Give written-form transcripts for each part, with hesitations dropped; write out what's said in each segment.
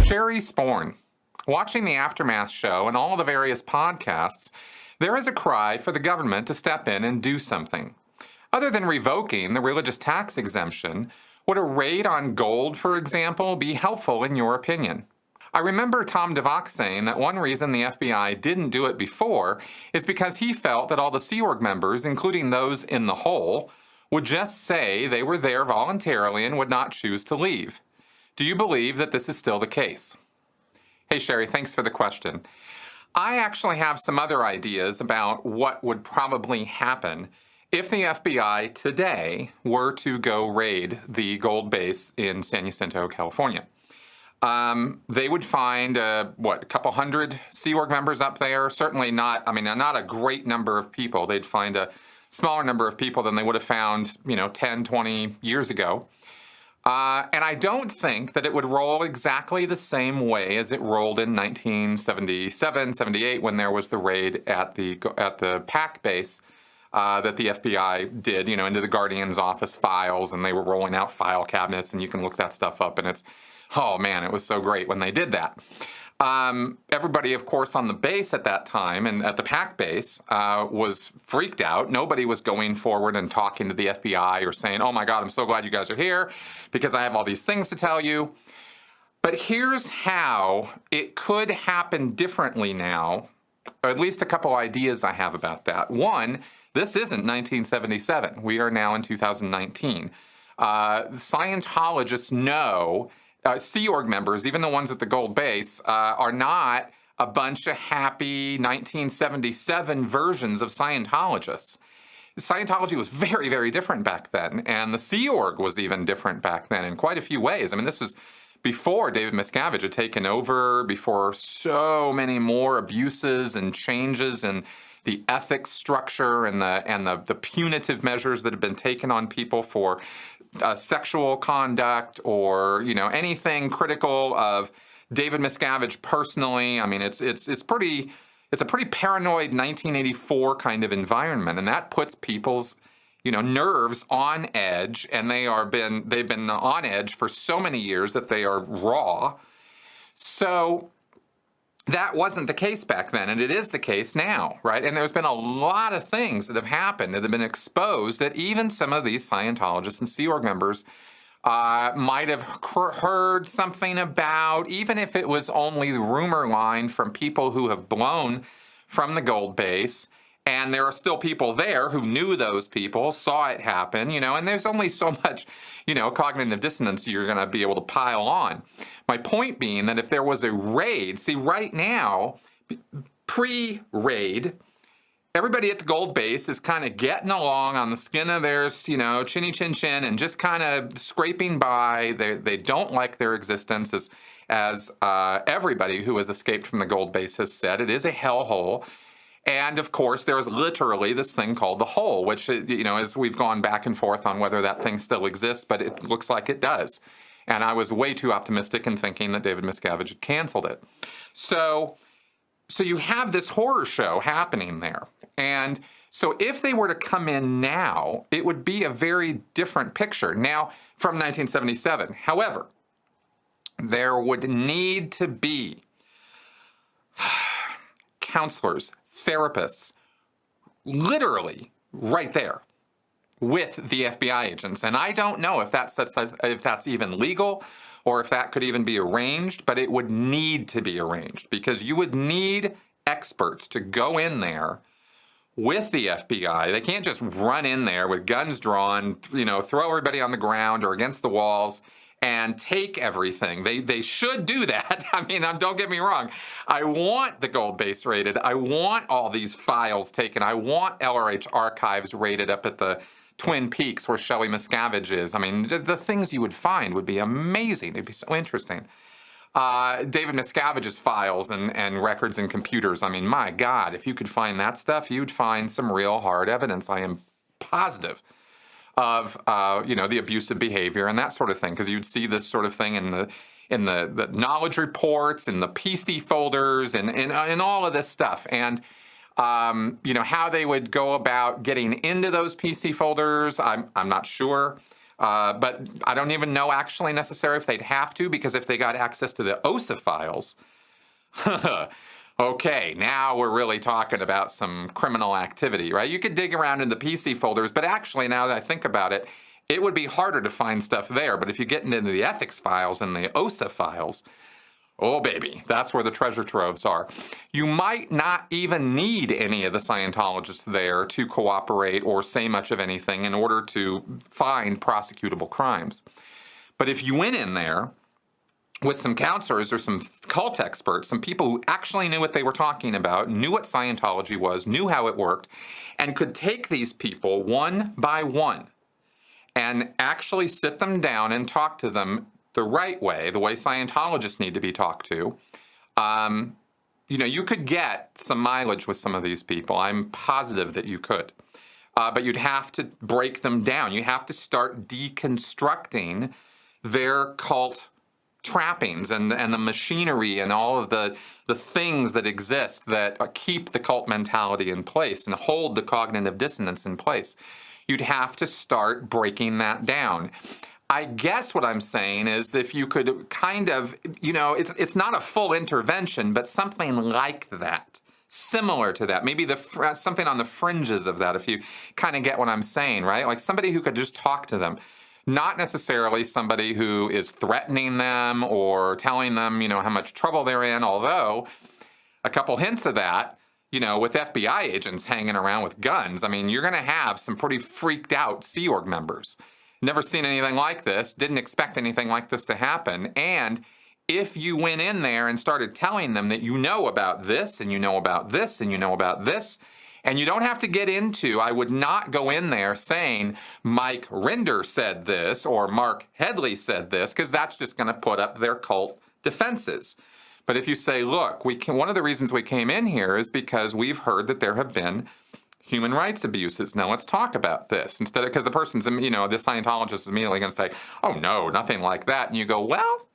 Sherry Sporn. Watching the Aftermath show and all the various podcasts, there is a cry for the government to step in and do something. Other than revoking the religious tax exemption, would a raid on gold, for example, be helpful in your opinion? I remember Tom DeVox saying that one reason the FBI didn't do it before is because he felt that all the Sea Org members, including those in the hole, would just say they were there voluntarily and would not choose to leave. Do you believe that this is still the case? Hey, Sherry, thanks for the question. I actually have some other ideas about what would probably happen if the FBI today were to go raid the gold base in San Jacinto, California. They would find, a couple hundred Sea Org members up there. Certainly not a great number of people. They'd find a smaller number of people than they would have found, 10, 20 years ago. And I don't think that it would roll exactly the same way as it rolled in 1977, 78, when there was the raid at the PAC base that the FBI did, into the Guardian's office files, and they were rolling out file cabinets, and you can look that stuff up, and oh man, it was so great when they did that. Everybody, of course, on the base at that time and at the PAC base was freaked out. Nobody was going forward and talking to the FBI or saying, oh my God, I'm so glad you guys are here because I have all these things to tell you. But here's how it could happen differently now, or at least a couple ideas I have about that. One, this isn't 1977. We are now in 2019. Scientologists know Sea Org members, even the ones at the gold base, are not a bunch of happy 1977 versions of Scientologists. Scientology was very, very different back then, and the Sea Org was even different back then in quite a few ways. I mean, this was before David Miscavige had taken over, before so many more abuses and changes in the ethics structure and the punitive measures that have been taken on people for sexual conduct or anything critical of David Miscavige personally. I mean, it's a pretty paranoid 1984 kind of environment, and that puts people's nerves on edge, and they've been on edge for so many years that they are raw. So that wasn't the case back then, and it is the case now, right? And there's been a lot of things that have happened that have been exposed that even some of these Scientologists and Sea Org members might have heard something about, even if it was only the rumor line from people who have blown from the gold base. And there are still people there who knew those people, saw it happen, and there's only so much, cognitive dissonance you're going to be able to pile on. My point being that if there was a raid, see, right now, pre-raid, everybody at the gold base is kind of getting along on the skin of their, chinny chin chin and just kind of scraping by. They don't like their existence, as everybody who has escaped from the gold base has said. It is a hellhole. And of course, there's literally this thing called the hole, which, as we've gone back and forth on whether that thing still exists, but it looks like it does. And I was way too optimistic in thinking that David Miscavige had canceled it. So you have this horror show happening there. And so if they were to come in now, it would be a very different picture. Now, from 1977. However, there would need to be counselors, therapists, literally right there with the FBI agents. And I don't know if that's even legal or if that could even be arranged, but it would need to be arranged because you would need experts to go in there with the FBI. They can't just run in there with guns drawn, throw everybody on the ground or against the walls and take everything. They should do that. I mean, don't get me wrong. I want the gold base raided. I want all these files taken. I want LRH archives raided up at the Twin Peaks where Shelley Miscavige is. I mean, the things you would find would be amazing. It'd be so interesting. David Miscavige's files and records and computers. I mean, my God, if you could find that stuff, you'd find some real hard evidence. I am positive of the abusive behavior and that sort of thing, because you'd see this sort of thing in the knowledge reports, in the PC folders, and all of this stuff. And how they would go about getting into those PC folders, I'm not sure. But I don't even know actually necessarily if they'd have to, because if they got access to the OSA files, okay, now we're really talking about some criminal activity, right? You could dig around in the PC folders, but actually, now that I think about it, it would be harder to find stuff there. But if you get into the ethics files and the OSA files, oh baby, that's where the treasure troves are. You might not even need any of the Scientologists there to cooperate or say much of anything in order to find prosecutable crimes. But if you went in there with some counselors or some cult experts, some people who actually knew what they were talking about, knew what Scientology was, knew how it worked, and could take these people one by one and actually sit them down and talk to them the right way, the way Scientologists need to be talked to, you could get some mileage with some of these people. I'm positive that you could. But you'd have to break them down. You have to start deconstructing their cult trappings and the machinery and all of the things that exist that keep the cult mentality in place and hold the cognitive dissonance in place. You'd have to start breaking that down. I guess what I'm saying is that if you could kind of, it's not a full intervention, but something like that, similar to that, maybe something on the fringes of that, if you kind of get what I'm saying, right? Like somebody who could just talk to them. Not necessarily somebody who is threatening them or telling them, how much trouble they're in, although a couple hints of that, with FBI agents hanging around with guns, I mean, you're going to have some pretty freaked out Sea Org members. Never seen anything like this, didn't expect anything like this to happen, and if you went in there and started telling them that you know about this, and you know about this, and you know about this, and you don't have to get into, I would not go in there saying Mike Rinder said this or Mark Headley said this, because that's just going to put up their cult defenses. But if you say, look, one of the reasons we came in here is because we've heard that there have been human rights abuses. Now let's talk about this. Instead of, because the person's, the Scientologist is immediately going to say, oh no, nothing like that. And you go, well,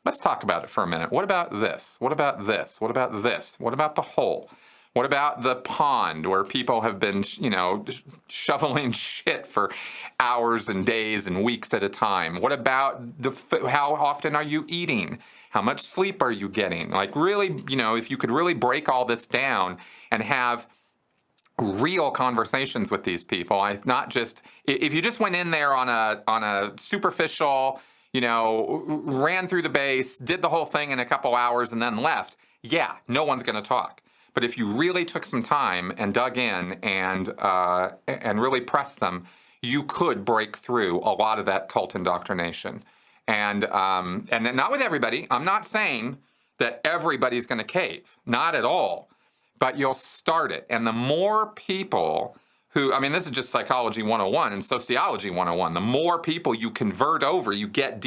let's talk about it for a minute. What about this? What about this? What about this? What about the hole? What about the pond where people have been, shoveling shit for hours and days and weeks at a time? What about how often are you eating? How much sleep are you getting? Like really, if you could really break all this down and have real conversations with these people, not just, if you just went in there on a superficial, ran through the base, did the whole thing in a couple hours and then left, yeah, no one's going to talk. But if you really took some time and dug in and really pressed them, you could break through a lot of that cult indoctrination. And not with everybody. I'm not saying that everybody's going to cave. Not at all. But you'll start it. And the more people who, this is just psychology 101 and sociology 101. The more people you convert over, you get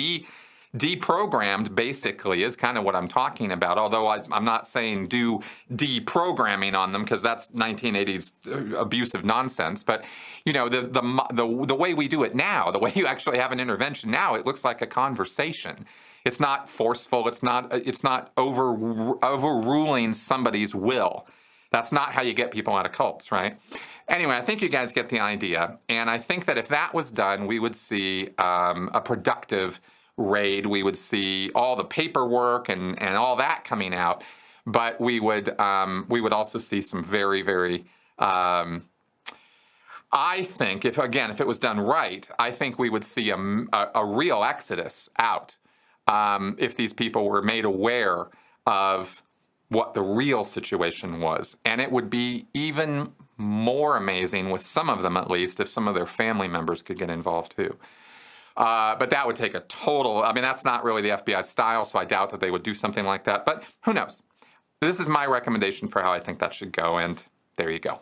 deprogrammed, basically, is kind of what I'm talking about. Although I'm not saying do deprogramming on them, because that's 1980s abusive nonsense. But the way we do it now, the way you actually have an intervention now, it looks like a conversation. It's not forceful. It's not overruling somebody's will. That's not how you get people out of cults, right? Anyway, I think you guys get the idea. And I think that if that was done, we would see a productive raid. We would see all the paperwork and all that coming out. But we would also see some very, very, I think, if it was done right, I think we would see a real exodus out if these people were made aware of what the real situation was. And it would be even more amazing, with some of them at least, if some of their family members could get involved too. But that would take a total, that's not really the FBI style, so I doubt that they would do something like that. But who knows? This is my recommendation for how I think that should go, and there you go.